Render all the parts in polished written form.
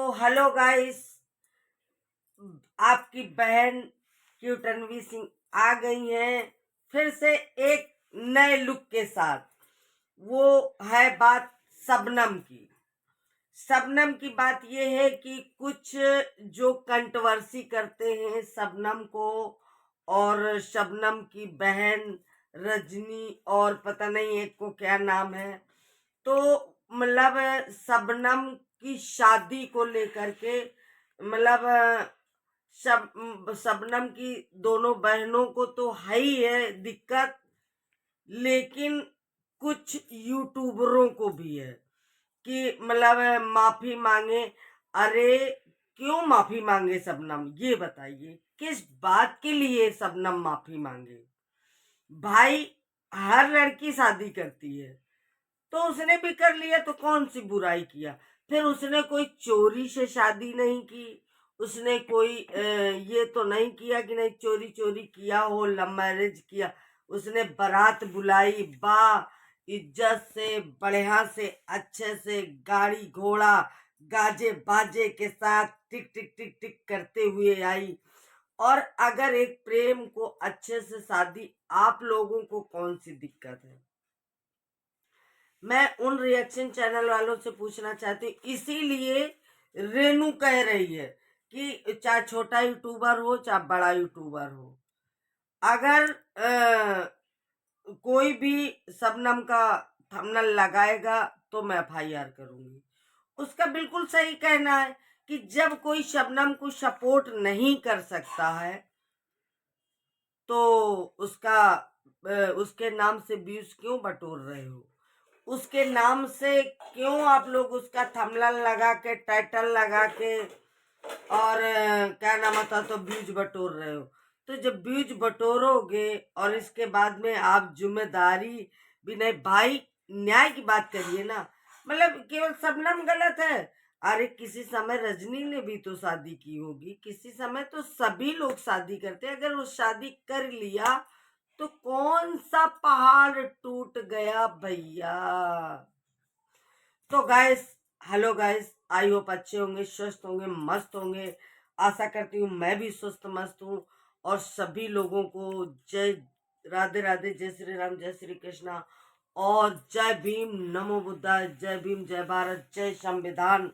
तो hello guys, आपकी बहन क्यूट तन्वी सिंह आ गई हैं फिर से एक नए लुक के साथ। वो है बात शबनम की। शबनम की बात ये है कि कुछ जो कंट्रोवर्सी करते हैं शबनम को और शबनम की बहन रजनी और पता नहीं एक को क्या नाम है, तो मतलब शबनम की शादी को लेकर के मतलब शबनम की दोनों बहनों को तो है ही है दिक्कत, लेकिन कुछ यूट्यूबरों को भी है कि मतलब माफी मांगे। अरे क्यों माफी मांगे शबनम, ये बताइए किस बात के लिए शबनम माफी मांगे? भाई, हर लड़की शादी करती है तो उसने भी कर लिया तो कौन सी बुराई किया। फिर उसने कोई चोरी से शादी नहीं की, उसने कोई ये तो नहीं किया कि नहीं चोरी चोरी किया हो, लव मैरिज किया। उसने बारात बुलाई, बा इज्जत से बढ़िया से अच्छे से गाड़ी घोड़ा गाजे बाजे के साथ टिक टिक टिक टिक करते हुए आई। और अगर एक प्रेम को अच्छे से शादी, आप लोगों को कौन सी दिक्कत है? मैं उन रिएक्शन चैनल वालों से पूछना चाहती हूँ, इसीलिए रेनू कह रही है कि चाहे छोटा यूट्यूबर हो चाहे बड़ा यूट्यूबर हो, अगर कोई भी शबनम का थंबनेल लगाएगा तो मैं एफआईआर करूंगी। उसका बिल्कुल सही कहना है कि जब कोई शबनम को सपोर्ट नहीं कर सकता है तो उसका उसके नाम से व्यूज क्यों बटोर रहे हो? उसके नाम से क्यों आप लोग उसका थंबनेल लगा के टाइटल लगा के और क्या नाम था तो व्यूज बटोर रहे हो? तो जब व्यूज बटोरोगे और इसके बाद में आप जिम्मेदारी भी नहीं, भाई न्याय की बात करिए ना। मतलब केवल शबनम गलत है? अरे किसी समय रजनी ने भी तो शादी की होगी, किसी समय तो सभी लोग शादी करते हैं। अगर वो शादी कर लिया तो कौन सा पहाड़ टूट गया भैया? तो guys, hello guys, I hope अच्छे होंगे, स्वस्थ होंगे, मस्त होंगे। आशा करती हूँ मैं भी स्वस्थ मस्त हूँ। और सभी लोगों को जय राधे राधे, जय श्री राम, जय श्री कृष्णा और जय भीम, नमो बुद्धा, जय भीम, जय भारत, जय संविधान।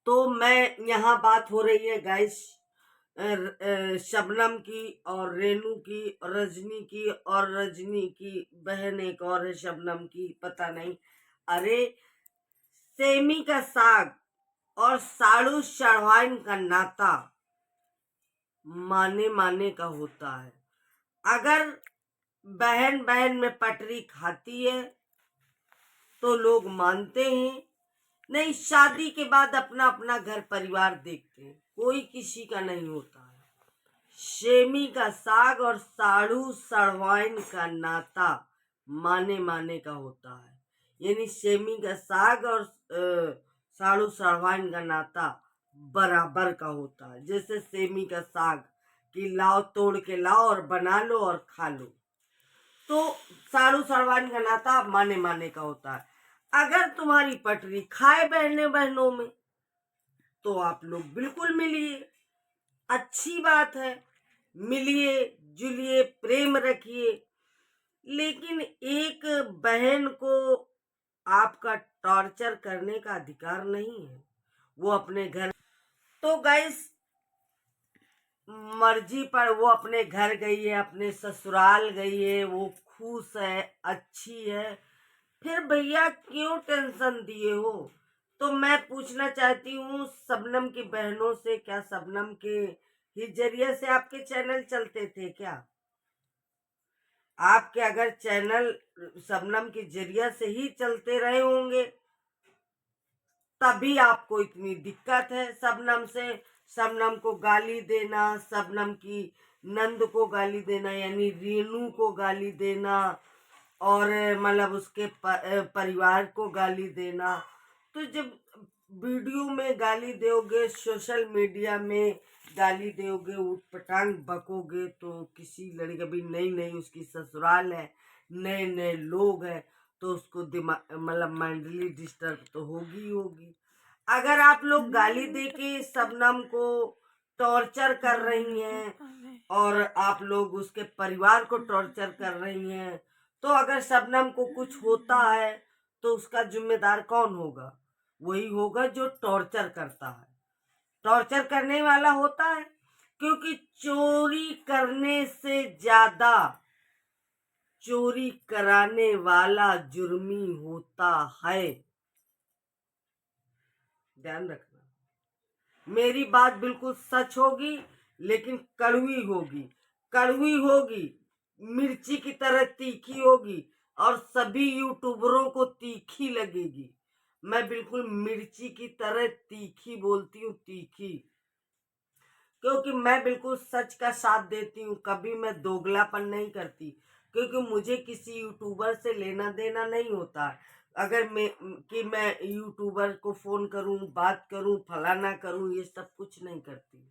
तो मैं यहाँ बात हो रही है गाइस शबनम की और रेनू की और रजनी की, और रजनी की बहन एक और है शबनम की, पता नहीं। अरे सेमी का साग और साड़ू चढ़वाइन का नाता माने माने का होता है। अगर बहन बहन में पटरी खाती है तो लोग मानते हैं, नहीं शादी के बाद अपना अपना घर परिवार देखते हैं, कोई किसी का नहीं होता है। सेमी का साग और साड़ू सड़वाइन का नाता माने माने का होता है। यानी सेमी का साग और साड़ू सड़वाइन का नाता बराबर का होता है। जैसे सेमी का साग कि लाओ तोड़ के लाओ और बना लो और खा लो, तो साड़ू सड़वाइन का नाता माने माने का होता है। अगर तुम्हारी पटरी खाए बहने बहनों में तो आप लोग बिल्कुल मिलिए, अच्छी बात है, मिलिए जुलिए, प्रेम रखिए। लेकिन एक बहन को आपका टॉर्चर करने का अधिकार नहीं है। वो अपने घर, तो गाइस मर्जी पर वो अपने घर गई है, अपने ससुराल गई है, वो खुश है, अच्छी है, फिर भैया क्यों टेंशन दिए हो? तो मैं पूछना चाहती हूँ शबनम की बहनों से, क्या शबनम के ही जरिए से आपके चैनल चलते थे क्या? आपके अगर चैनल शबनम के जरिए से ही चलते रहे होंगे तभी आपको इतनी दिक्कत है शबनम से। शबनम को गाली देना, शबनम की नंद को गाली देना, यानी रेनू को गाली देना, और मतलब उसके परिवार को गाली देना। तो जब वीडियो में गाली दोगे, सोशल मीडिया में गाली दोगे, उठ पटांग बकोगे, तो किसी लड़की, अभी नई नई उसकी ससुराल है, नए नए लोग हैं, तो उसको दिमाग मतलब मेंटली डिस्टर्ब तो होगी ही होगी। अगर आप लोग गाली दे के शबनम को टॉर्चर कर रही हैं और आप लोग उसके परिवार को टॉर्चर कर रही हैं, तो अगर शबनम को कुछ होता है तो उसका जिम्मेदार कौन होगा? वही होगा जो टॉर्चर करता है, टॉर्चर करने वाला होता है। क्योंकि चोरी करने से ज्यादा चोरी कराने वाला जुर्मी होता है। ध्यान रखना, मेरी बात बिल्कुल सच होगी, लेकिन कड़वी होगी। कड़वी होगी, मिर्ची की तरह तीखी होगी, और सभी यूट्यूबरों को तीखी लगेगी। मैं बिल्कुल मिर्ची की तरह तीखी बोलती हूँ, तीखी, क्योंकि मैं बिल्कुल सच का साथ देती हूँ। कभी मैं दोगलापन नहीं करती, क्योंकि मुझे किसी यूट्यूबर से लेना देना नहीं होता। अगर मैं यूट्यूबर को फोन करूं, बात करूं, फलाना करूं, ये सब कुछ नहीं करती।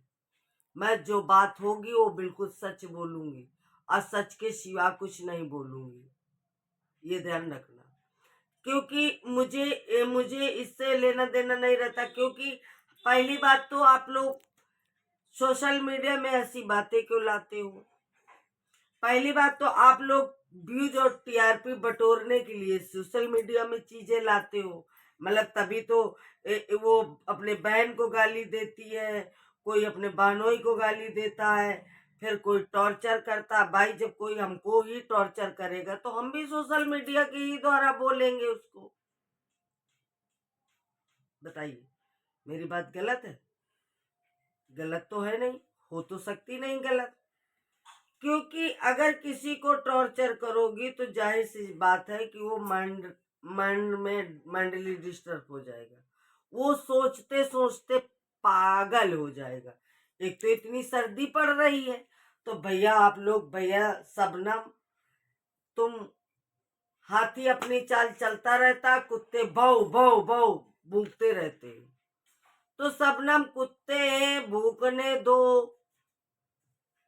मैं जो बात होगी वो बिल्कुल सच बोलूंगी, और सच के सिवा कुछ नहीं बोलूंगी, ये ध्यान रखना। क्योंकि मुझे मुझे इससे लेना देना नहीं रहता। क्योंकि पहली बात तो आप लोग सोशल मीडिया में ऐसी बातें क्यों लाते हो? पहली बात तो आप लोग व्यूज और टीआरपी बटोरने के लिए सोशल मीडिया में चीजें लाते हो। मतलब तभी तो वो अपने बहन को गाली देती है, कोई अपने बहनोई को गाली देता है, फिर कोई टॉर्चर करता है। भाई जब कोई हमको ही टॉर्चर करेगा तो हम भी सोशल मीडिया के ही द्वारा बोलेंगे उसको। बताइए, मेरी बात गलत है? गलत तो है नहीं, हो तो सकती नहीं गलत। क्योंकि अगर किसी को टॉर्चर करोगी तो जाहिर सी बात है कि वो माइंड में मेंटली डिस्टर्ब हो जाएगा, वो सोचते सोचते पागल हो जाएगा। एक तो इतनी सर्दी पड़ रही है, तो भैया आप लोग, भैया शबनम, तुम हाथी अपनी चाल चलता रहता, कुत्ते भौ भौ भौ भूखते रहते। तो शबनम कुत्ते हैं, भूखने दो।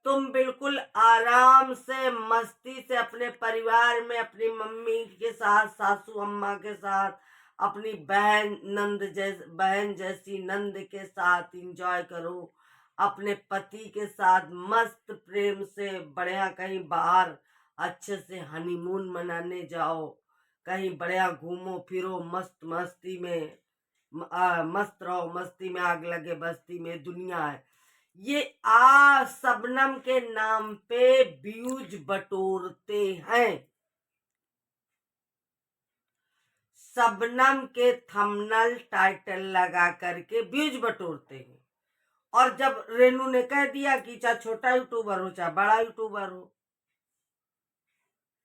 तुम बिल्कुल आराम से मस्ती से अपने परिवार में अपनी मम्मी के साथ, सासू अम्मा के साथ, अपनी बहन जैसी नंद के साथ एंजॉय करो। अपने पति के साथ मस्त प्रेम से बढ़िया कहीं बाहर अच्छे से हनीमून मनाने जाओ, कहीं बढ़िया घूमो फिरो, मस्ती में मस्त रहो। मस्ती में आग लगे बस्ती में, दुनिया है। ये शबनम के नाम पे व्यूज बटोरते हैं, शबनम के थंबनेल टाइटल लगा करके व्यूज बटोरते हैं। और जब रेनू ने कह दिया कि चाहे छोटा यूट्यूबर हो चाहे बड़ा यूट्यूबर हो,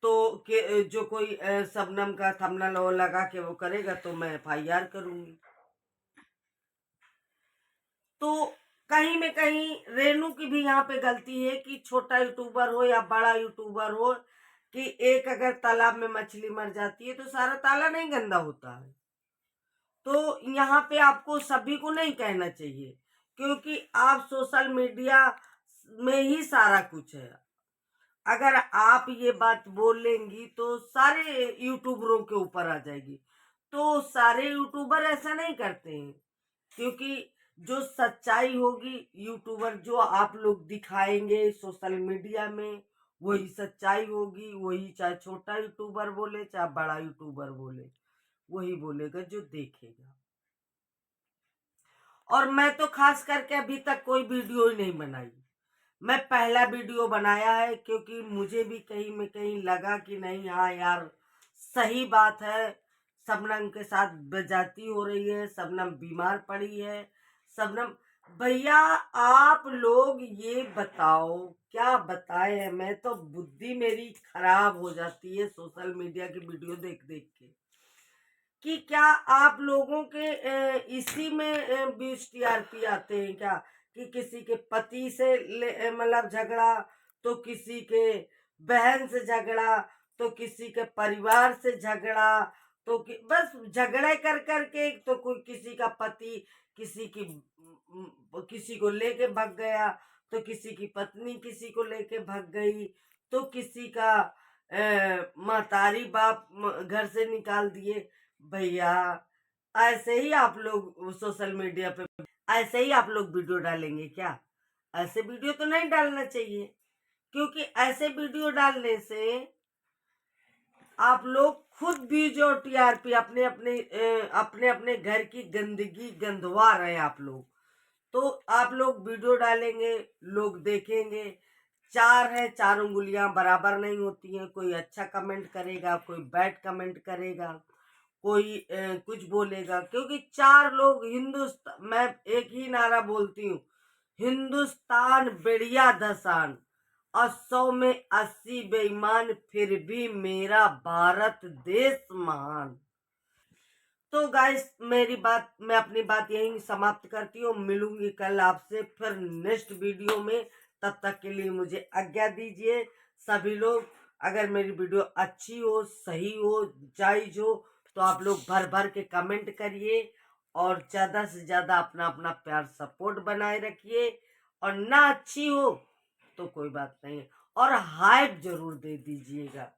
तो जो कोई शबनम का थंबनेल वो लगा के वो करेगा तो मैं FIR करूंगी। तो कहीं में कहीं रेनू की भी यहाँ पे गलती है कि छोटा यूट्यूबर हो या बड़ा यूट्यूबर हो, कि एक अगर तालाब में मछली मर जाती है तो सारा ताला नहीं गंदा होता है। तो यहाँ पे आपको सभी को नहीं कहना चाहिए, क्योंकि आप सोशल मीडिया में ही सारा कुछ है। अगर आप ये बात बोलेंगी तो सारे यूट्यूबरों के ऊपर आ जाएगी। तो सारे यूट्यूबर ऐसा नहीं करते हैं, क्योंकि जो सच्चाई होगी, यूट्यूबर जो आप लोग दिखाएंगे सोशल मीडिया में, वही सच्चाई होगी। वही चाहे छोटा यूट्यूबर बोले चाहे बड़ा यूट्यूबर बोले, वही बोलेगा जो देखेगा। और मैं तो खास करके अभी तक कोई वीडियो ही नहीं बनाई। मैं पहला वीडियो बनाया है, क्योंकि मुझे भी कहीं में कहीं लगा कि नहीं, हाँ यार सही बात है, शबनम के साथ बेइज्जती हो रही है, शबनम बीमार पड़ी है। शबनम, भैया आप लोग ये बताओ, क्या बताए? मैं तो बुद्धि मेरी खराब हो जाती है सोशल मीडिया की वीडियो देख देख के, कि क्या आप लोगों के इसी में व्यूज टीआरपी आते हैं क्या? कि किसी के पति से मतलब झगड़ा, तो किसी के बहन से झगड़ा, तो किसी के परिवार से झगड़ा, तो बस झगड़े कर करके, तो कोई किसी का पति किसी को लेके भाग गया, तो किसी की पत्नी किसी को लेके भाग गई, तो किसी का महतारी बाप घर से निकाल दिए। भैया ऐसे ही आप लोग सोशल मीडिया पे ऐसे ही आप लोग वीडियो डालेंगे क्या? ऐसे वीडियो तो नहीं डालना चाहिए, क्योंकि ऐसे वीडियो डालने से आप लोग खुद भी जो टीआरपी अपने अपने घर की गंदगी गंदवा रहे हैं आप लोग। तो आप लोग वीडियो डालेंगे, लोग देखेंगे। चार है, चार उंगलियां बराबर नहीं होती हैं। कोई अच्छा कमेंट करेगा, कोई बैड कमेंट करेगा, कोई कुछ बोलेगा। क्योंकि चार लोग हिंदुस्तान, मैं एक ही नारा बोलती हूँ, हिंदुस्तान बढ़िया धसान और 100 में 80 बेईमान, फिर भी मेरा भारत देश महान। तो गाइस, मैं अपनी बात यहीं समाप्त करती हूँ। मिलूंगी कल आपसे फिर नेक्स्ट वीडियो में। तब तक के लिए मुझे आज्ञा दीजिए। सभी लोग, अगर मेरी वीडियो अच्छी हो, सही हो, जायज हो, तो आप लोग भर भर के कमेंट करिए और ज्यादा से ज्यादा अपना अपना प्यार सपोर्ट बनाए रखिए। और ना अच्छी हो तो कोई बात नहीं, और हाइप जरूर दे दीजिएगा।